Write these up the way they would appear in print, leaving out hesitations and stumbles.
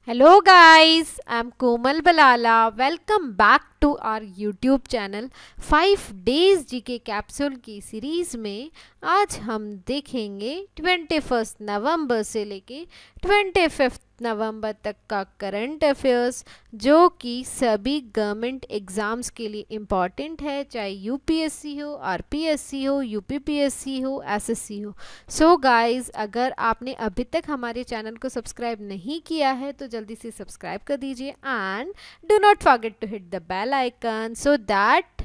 Hello guys, I'm Komal Balala. Welcome back to our YouTube channel 5 Days GK capsule की series में आज हम देखेंगे 21 नवंबर से लेके 25 नवंबर तक का करंट अफेयर्स जो कि सभी गवर्नमेंट एग्ज़ाम्स के लिए इम्पॉर्टेंट है, चाहे यूपीएससी हो, आरपीएससी हो, यूपीपीएससी हो, एसएससी हो। सो गाइस, अगर आपने अभी तक हमारे चैनल को सब्सक्राइब नहीं किया है तो जल्दी से सब्सक्राइब कर दीजिए and do not forget to hit the bell icon so that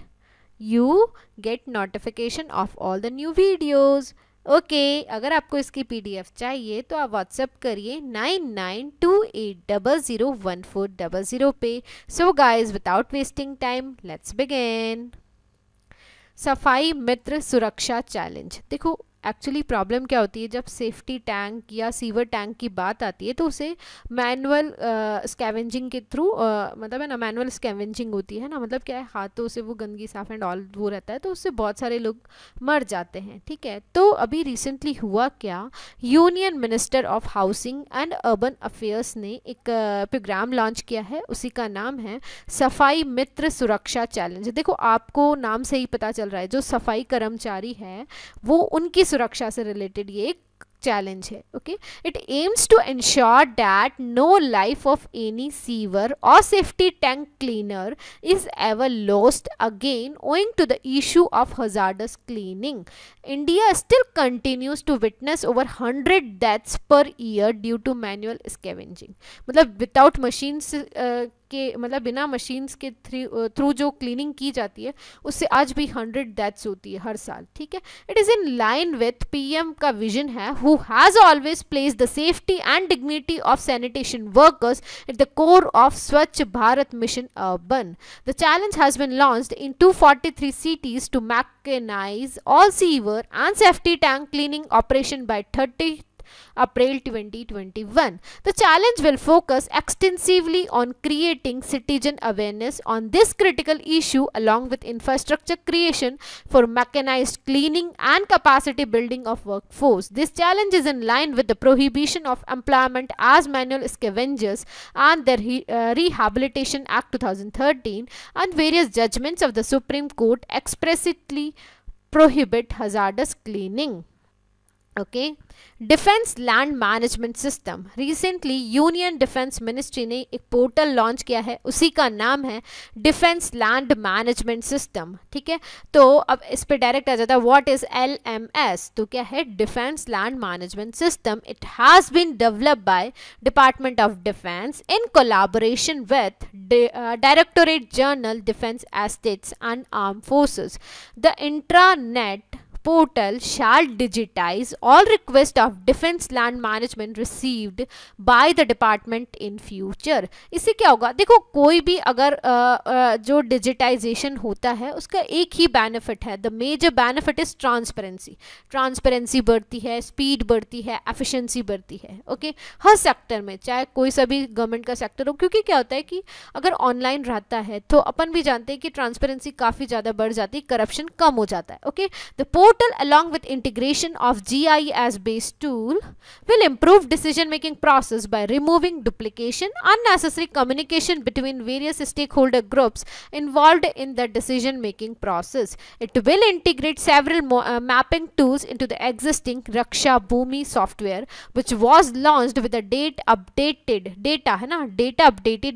you get notification of all the new videos. Okay अगर आपको इसकी पीडीएफ चाहिए तो आप व्हाट्सएप करिए 9928001400 पे। So guys without wasting time let's begin. सफाई मित्र सुरक्षा चैलेंज। देखो एक्चुअली प्रॉब्लम क्या होती है, जब सेफ्टी टैंक या सीवर टैंक की बात आती है तो उसे मैनुअल स्कैवेंजिंग के थ्रू मतलब है ना, मैनुअल स्कैवेंजिंग होती है ना, मतलब क्या है, हाथों से वो गंदगी साफ एंड ऑल वो रहता है, तो उससे बहुत सारे लोग मर जाते हैं। ठीक है, तो अभी रिसेंटली हुआ क्या, union minister of housing and urban affairs ने एक प्रोग्राम लॉन्च किया है, उसी का नाम है सफाई मित्र सुरक्षा चैलेंज। देखो आपको नाम से ही पता चल रहा है, जो सफाई कर्मचारी है वो उनकी सुरक्षा से रिलेटेड ये एक चैलेंज है। Okay, it aims to ensure that no life of any sewer or septic tank cleaner is ever lost again owing to the issue of hazardous cleaning. India still continues to witness over 100 deaths per year due to manual scavenging. मतलब without machines के, मतलब बिना machines के through जो cleaning की जाती है उससे आज भी 100 डेथ्स होती है हर साल। ठीक है, it is in line with PM का विजन है, who has always place the safety and dignity of sanitation workers at the core of Swachh Bharat mission urban. The challenge has been launched in 243 cities to mechanize all sewer and safety tank cleaning operation by 30 April 2021. The challenge will focus extensively on creating citizen awareness on this critical issue along with infrastructure creation for mechanized cleaning and capacity building of workforce. This challenge is in line with the prohibition of employment as manual scavengers and the Rehabilitation Act 2013 and various judgments of the Supreme Court expressly prohibit hazardous cleaning. Okay, defence land management system. Recently union defence ministry ने एक portal launch किया है, उसी का नाम है defence land management system. ठीक है, तो अब इस पे डायरेक्ट आ जाता है, व्हाट इज LMS? तो क्या है, defence land management system. It has been developed by department of defence in collaboration with directorate general defence estates and arm forces. The intranet portal shall digitize all requests of defense land management received by the department in future. इससे क्या होगा, देखो कोई भी अगर जो digitisation होता है उसका एक ही बेनिफिट है, the major benefit is transparency. Transparency बढ़ती है, स्पीड बढ़ती है, एफिशिएंसी बढ़ती है। ओके, हर सेक्टर में, चाहे कोई सा भी गवर्नमेंट का सेक्टर हो, क्योंकि क्या होता है कि अगर ऑनलाइन रहता है तो अपन भी जानते हैं कि ट्रांसपेरेंसी काफ़ी ज़्यादा बढ़ जाती है, करप्शन कम हो जाता है। Okay, the portal along with integration of GIS based tool will improve decision making process by removing duplication, unnecessary communication between various stakeholder groups involved in the decision making process. It will integrate several mapping tools into the existing Raksha Bhoomi software which was launched with the data updated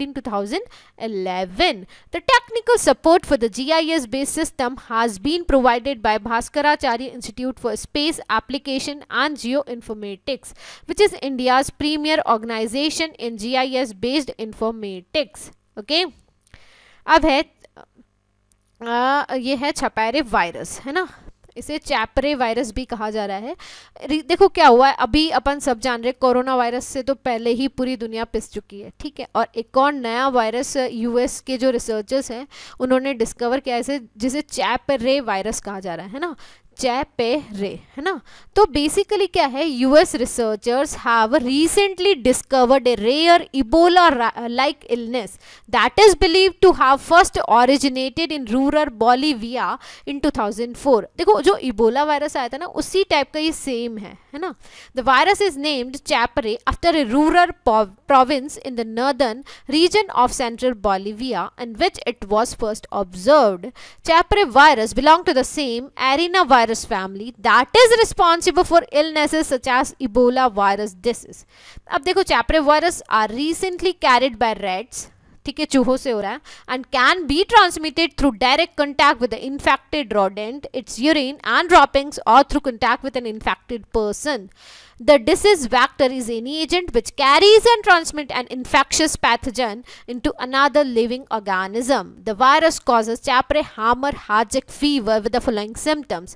in 2011. The technical support for the GIS based system has been provided by Bhaskaracharya Institute for Space Application and Geoinformatics, which is India's premier organization in GIS based informatics. Okay, अब है ये है छपैरे virus, है ना, इसे चैपरे virus भी कहा जा रहा है। देखो क्या हुआ है, अभी अपन सब जान रहे हैं कोरोना वायरस से तो पहले ही पूरी दुनिया पिस चुकी है। ठीक है, और एक और नया वायरस यूएस के जो रिसर्चर्स हैं उन्होंने डिस्कवर किया है जिसे चैपरे वायरस कहा जा रहा है ना। चैपेरे, है ना। तो बेसिकली क्या है, US researchers have recently discovered a rare Ebola like illness that is believed to have first originated in rural Bolivia in 2004। देखो जो इबोला वायरस आया था ना, उसी टाइप का ये सेम है ना। The virus is named Chapare after a rural province in the northern region of central Bolivia in which it was first observed. Chapre virus belong to the same arenavirus family that is responsible for illnesses such as Ebola virus disease. अब देखो चैपरे virus are recently carried by rats, ठीक है, चूहों से हो रहा है, and can be transmitted through direct contact with the infected rodent, its urine and droppings, or through contact with an infected person. The disease vector is any agent which carries and transmits an infectious pathogen into another living organism. The virus causes Chapre hemorrhagic fever with the following symptoms.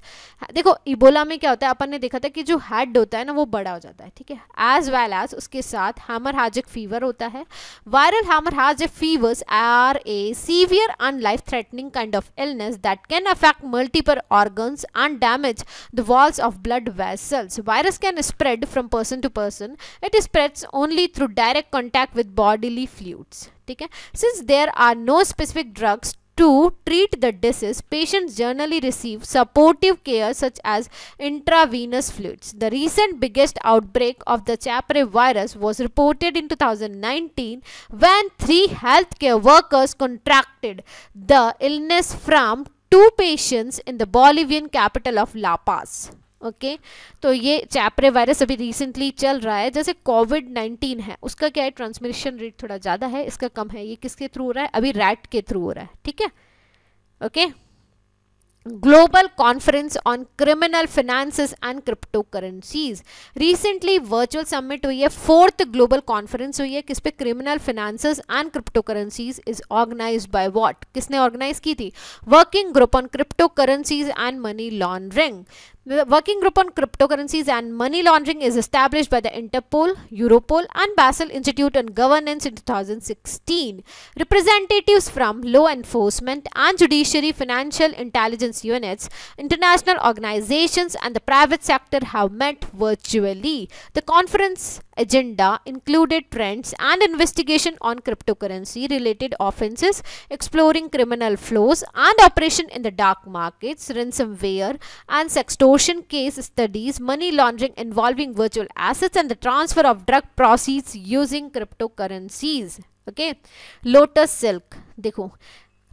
देखो Ebola में क्या होता है, अपन ने देखा था कि जो हेड होता है ना वो बड़ा हो जाता है, ठीक है, एज वेल एज उसके साथ हेमरहाजिक फीवर होता है. Viral haemorrhagic fevers are a severe and life threatening kind of illness that can affect multiple organs and damage the walls of blood vessels. Virus can spread from person to person. It spreads only through direct contact with bodily fluids. ठीक है, since there are no specific drugs to treat the disease, patients generally receive supportive care such as intravenous fluids. The recent biggest outbreak of the Chapre virus was reported in 2019 when 3 healthcare workers contracted the illness from 2 patients in the Bolivian capital of La Paz. Okay तो ये चैपरे virus अभी recently चल रहा है. जैसे कोविड-19 है उसका क्या है, ट्रांसमिशन रेट थोड़ा ज़्यादा है, इसका कम है. ये किसके थ्रू हो रहा है, अभी रैट के थ्रू हो रहा है, ठीक है. Okay, Global Conference on Criminal Finances and Cryptocurrencies. Recently virtual summit हुई है, 4th Global Conference हुई है, किस पे, Criminal Finances and Cryptocurrencies is organized by what, किसने organize की थी, Working Group on Cryptocurrencies and Money Laundering. The Working Group on Cryptocurrencies and Money Laundering is established by the Interpol, Europol and Basel Institute on Governance in 2016. Representatives from law enforcement and judiciary, financial intelligence units, international organizations and the private sector have met virtually. The conference agenda included trends and investigation on cryptocurrency related offenses, exploring criminal flows and operation in the dark markets, ransomware and sextortion case studies, money laundering involving virtual assets and the transfer of drug proceeds using cryptocurrencies. Okay, Lotus Silk, देखो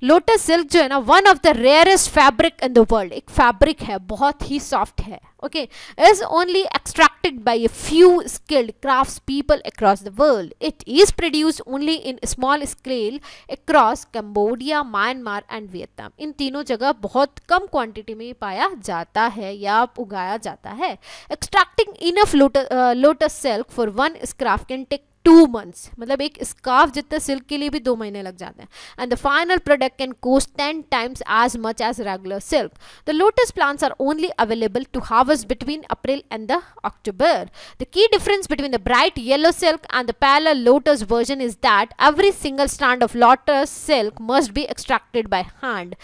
lotus silk जो है ना, one of the rarest fabric in the world, एक fabric है, बहुत ही soft है. Okay, is only extracted by a few skilled crafts people across the world. It is produced only in small scale across Cambodia, Myanmar and Vietnam. इन तीनों जगह बहुत कम quantity में पाया जाता है या उगाया जाता है. Extracting enough lotus silk for one scarf can take 2 months, मतलब एक स्कार्फ जितना सिल्क के लिए भी 2 महीने लग जाते हैं. And the final product can cost 10 times as much as regular silk. The lotus plants are only available to harvest between April and the October. The key difference between the bright yellow silk and the paler lotus version is that every single strand of lotus silk must be extracted by hand.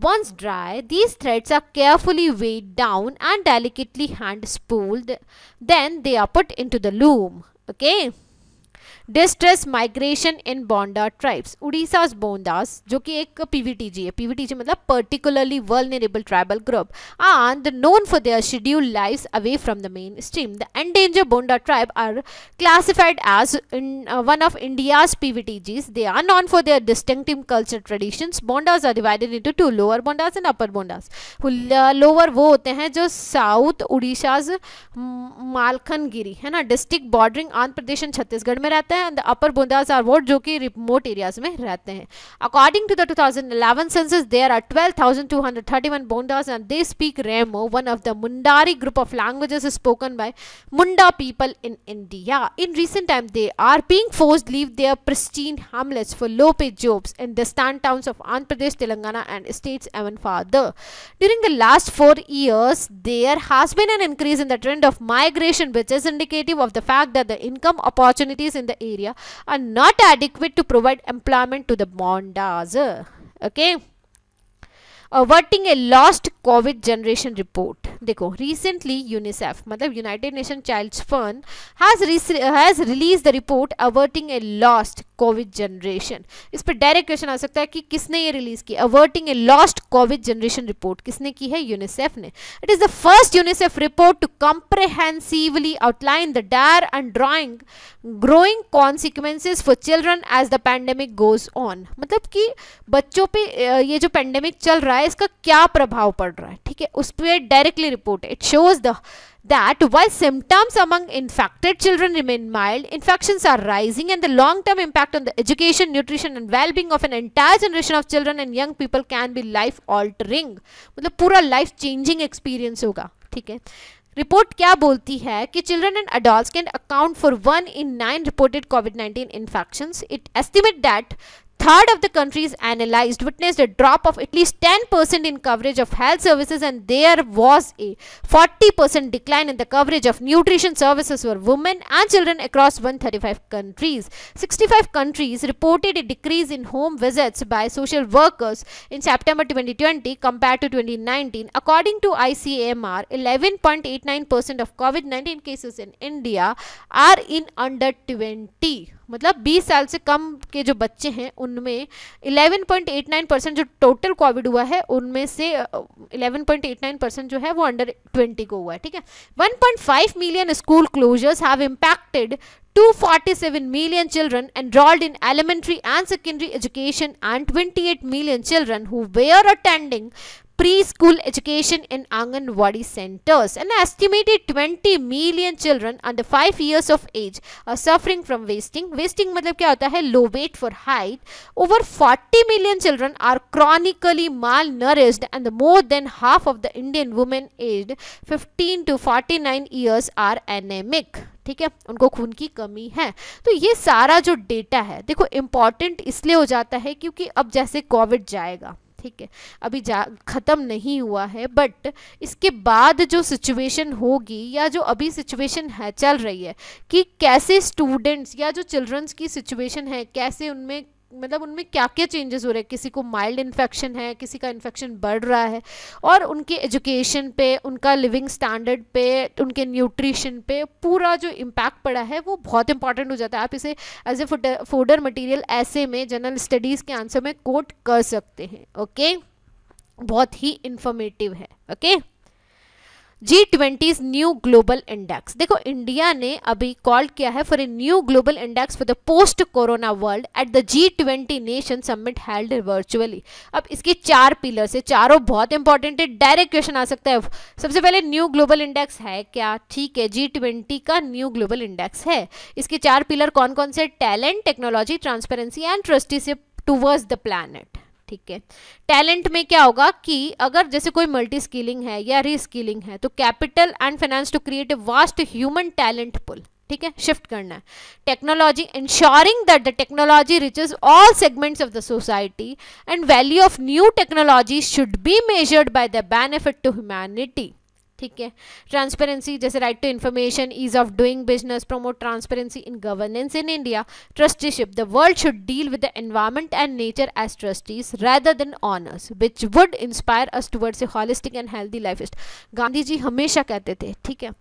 Once dry, these threads are carefully weighed down and delicately hand spooled. Then they are put into the loom. Okay. Distress migration in Bonda tribes. Orissa's Bondas जो कि एक PVTG है, PVTG मतलब particularly vulnerable tribal group, and known for their scheduled lives away from the mainstream. The endangered Bonda tribe are classified as one of India's PVTGs. They are known for their distinctive cultural traditions. Bondas are divided into 2, lower Bondas and upper Bondas. Lower वो होते हैं जो south Orissa's Malkangiri है ना, district bordering Andhra Pradesh and Chhattisgarh में रहते हैं. And the upper Bondas are वोट जो कि रिमोट एरियाज में रहते हैं. According to the 2011 census there are 12,231 Bondas and they speak Remo, one of the Mundari group of languages spoken by Munda people in India. In recent time they are being forced to leave their pristine hamlets for low paid jobs in distant towns of Andhra Pradesh, Telangana and states even farther. During the last 4 years there has been an increase in the trend of migration, which is indicative of the fact that the income opportunities in the area are not adequate to provide employment to the Bondas. Okay. Averting a lost COVID generation report. देखो recently UNICEF मतलब United Nation Child's Fund has release the report averting a lost COVID generation. इस पर direct question आ सकता है कि किसने ये release की, averting a lost COVID generation report किसने की है, यूनिसेफ ने। It is the first UNICEF report to comprehensively outline the dire and growing consequences for children as the pandemic goes on. मतलब कि बच्चों पे ये जो पैंडेमिक चल रहा है इसका क्या प्रभाव पड़ रहा है, ठीक है, उस पर directly report. It shows that while symptoms among infected children remain mild, infections are rising and the long-term impact on the education, nutrition and well-being of an entire generation of children and young people can be life-altering। मतलब पूरा life-changing experience होगा, ठीक है। Report क्या बोलती है कि children and adults can account for 1 in 9 reported COVID-19 infections. It estimate that third of the countries analyzed witnessed a drop of at least 10% in coverage of health services and there was a 40% decline in the coverage of nutrition services for women and children across 135 countries. 65 countries reported a decrease in home visits by social workers in September 2020 compared to 2019. According to ICMR, 11.89% of COVID-19 cases in India are in under 20। मतलब 20 साल से कम के जो बच्चे हैं उनमें 11.89% जो total Covid हुआ है उनमें से 11.89% जो है वो अंडर 20 को हुआ है, ठीक है। 1.5 million school closures have impacted 247 million children enrolled in elementary and secondary education and 28 million children who were attending preschool education in Anganwadi centers. An estimated 20 million children under 5 years of age are suffering from wasting. Wasting मतलब क्या होता है, low weight for height. Over 40 million children are chronically malnourished and more than half of the Indian women aged 15 to 49 years are anemic। ठीक है, उनको खून की कमी है। तो ये सारा जो डेटा है देखो इम्पॉर्टेंट इसलिए हो जाता है क्योंकि अब जैसे कोविड जाएगा, ठीक है, अभी ख़त्म नहीं हुआ है, बट इसके बाद जो सिचुएशन होगी या जो अभी सिचुएशन है चल रही है कि कैसे स्टूडेंट्स या जो चिल्ड्रंस की सिचुएशन है कैसे उनमें मतलब उनमें क्या क्या चेंजेस हो रहे हैं, किसी को माइल्ड इन्फेक्शन है, किसी का इन्फेक्शन बढ़ रहा है, और उनके एजुकेशन पे, उनका लिविंग स्टैंडर्ड पे, उनके न्यूट्रिशन पे पूरा जो इम्पैक्ट पड़ा है वो बहुत इंपॉर्टेंट हो जाता है। आप इसे एज ए फोडर मटेरियल ऐसे में जनरल स्टडीज़ के आंसर में कोट कर सकते हैं। ओके, बहुत ही इंफॉर्मेटिव है। Okay, G20's new global index. देखो इंडिया ने अभी कॉल किया है for a new global index for the post corona world at the G20 nation summit held virtually. अब इसके 4 पिलर्स है, चारों बहुत इंपॉर्टेंट है, डायरेक्ट क्वेश्चन आ सकता है। सबसे पहले न्यू ग्लोबल इंडेक्स है क्या, ठीक है, G20 का न्यू ग्लोबल इंडेक्स है। इसके 4 पिलर कौन कौन से, talent, technology, transparency and trusteeship towards the planet. ठीक है, टैलेंट में क्या होगा कि अगर जैसे कोई मल्टी स्किलिंग है या रीस्किलिंग है तो capital and finance to create a vast human talent pool, ठीक है, शिफ्ट करना है। Technology, ensuring that the technology reaches all segments of the society and value of new technology should be measured by the benefit to humanity. ठीक है, transparency जैसे right to information, ease of doing business, promote transparency in governance in India. Trusteeship, the world should deal with the environment and nature as trustees rather than owners, which would inspire us towards a holistic and healthy lifestyle। Gandhi ji हमेशा कहते थे, ठीक है,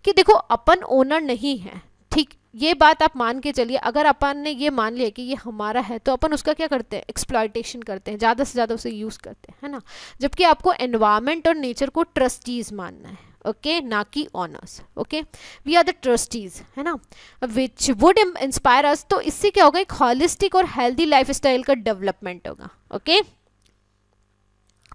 कि देखो अपन owner नहीं है, ठीक, ये बात आप मान के चलिए। अगर अपन ने ये मान लिया कि ये हमारा है तो अपन उसका क्या करते हैं, एक्सप्लॉयटेशन करते हैं, ज़्यादा से ज़्यादा उसे यूज़ करते हैं, है ना। जबकि आपको एनवायरनमेंट और नेचर को ट्रस्टीज मानना है, ओके, ना कि owners. Okay, we are the trustees, है ना, विच वुड इंस्पायर अस। तो इससे क्या होगा, एक हॉलिस्टिक और हेल्दी लाइफस्टाइल का डेवलपमेंट होगा। ओके,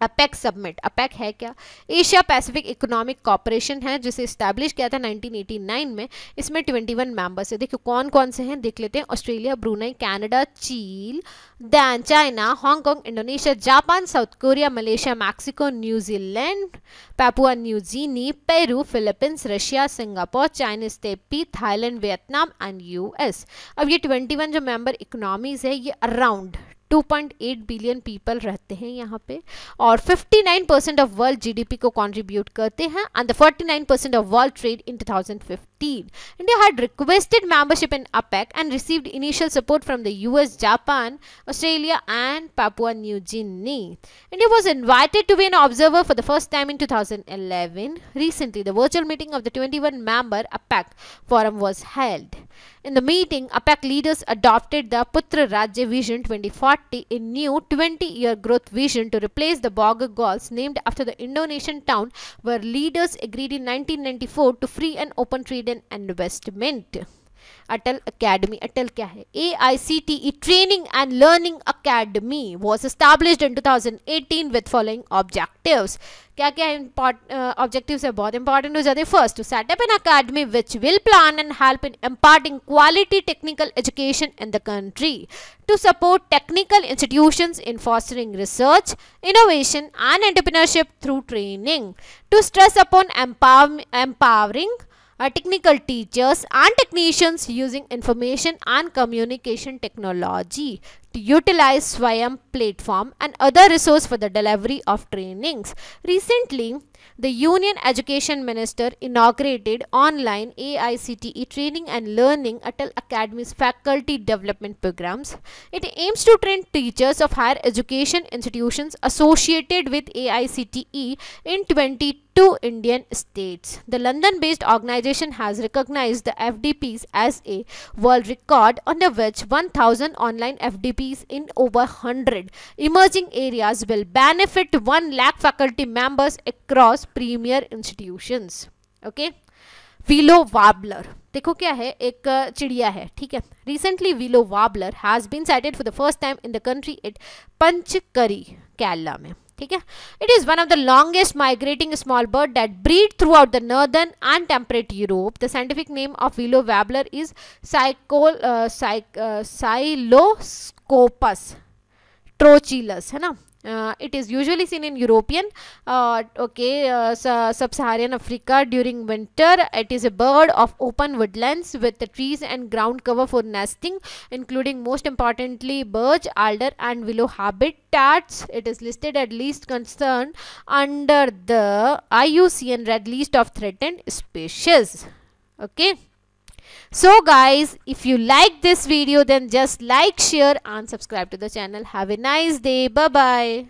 अपेक सबमिट, अपेक है क्या, एशिया पैसिफिक इकोनॉमिक कॉर्पोरेशन है जिसे इस्टेब्लिश किया था 1989 में। इसमें 21 मेंबर्स है। देखिए कौन कौन से हैं, देख लेते हैं। ऑस्ट्रेलिया, ब्रुनेई, कनाडा, चीन, then China, Hong Kong, Indonesia, Japan, South Korea, Malaysia, Mexico, New Zealand, Papua New Guinea, Peru, Philippines, Russia, Singapore, Chinese Taipei, Thailand, Vietnam and US. अब ये 21 जो मेंबर इकोनॉमीज है ये अराउंड 2.8 बिलियन पीपल रहते हैं यहाँ पे, और 59% ऑफ वर्ल्ड जीडीपी को कंट्रीब्यूट करते हैं and 49% of world trade in 2015। 2018. India had requested membership in APEC and received initial support from the US, Japan, Australia and Papua New Guinea. India was invited to be an observer for the first time in 2011. Recently, the virtual meeting of the 21-member APEC forum was held. In the meeting, APEC leaders adopted the Putra Rajya Vision 2040, a new 20-year growth vision to replace the Bogor goals named after the Indonesian town where leaders agreed in 1994 to free and open trade and investment. Atal Academy. Atal क्या है? AICTE Training and Learning Academy was established in 2018 with following objectives. क्या क्या objectives है बहुत important हो जाते हैं. First, to set up an academy which will plan and help in imparting quality technical education in the country. To support technical institutions in fostering research, innovation and entrepreneurship through training. To stress upon empowering technical teachers and technicians using information and communication technology. To utilize Swayam platform and other resources for the delivery of trainings. Recently, the Union Education Minister inaugurated online AICTE Training and Learning Atal Academy's faculty development programs. It aims to train teachers of higher education institutions associated with AICTE in 22 Indian states. The London-based organization has recognized the FDPs as a world record, under which 1,000 online FDPs in over 100 emerging areas will benefit 1 lakh faculty members across premier institutions. Okay. Willow warbler. देखो क्या है, एक चिड़िया है, ठीक है. Recently, willow warbler has been sighted for the first time in the country at Panchkari, Kerala में. ठीक है. It is one of the longest migrating small bird that breed throughout the northern and temperate Europe. The scientific name of willow warbler is Psilocyclus trochilus, है ना. It is usually seen in European, sub-Saharan Africa during winter. It is a bird of open woodlands with the trees and ground cover for nesting, including most importantly birch, alder and willow habitats. It is listed at least concern under the IUCN Red List of Threatened Species. Okay. So guys, if you like this video, then just like, share and subscribe to the channel. Have a nice day. Bye bye.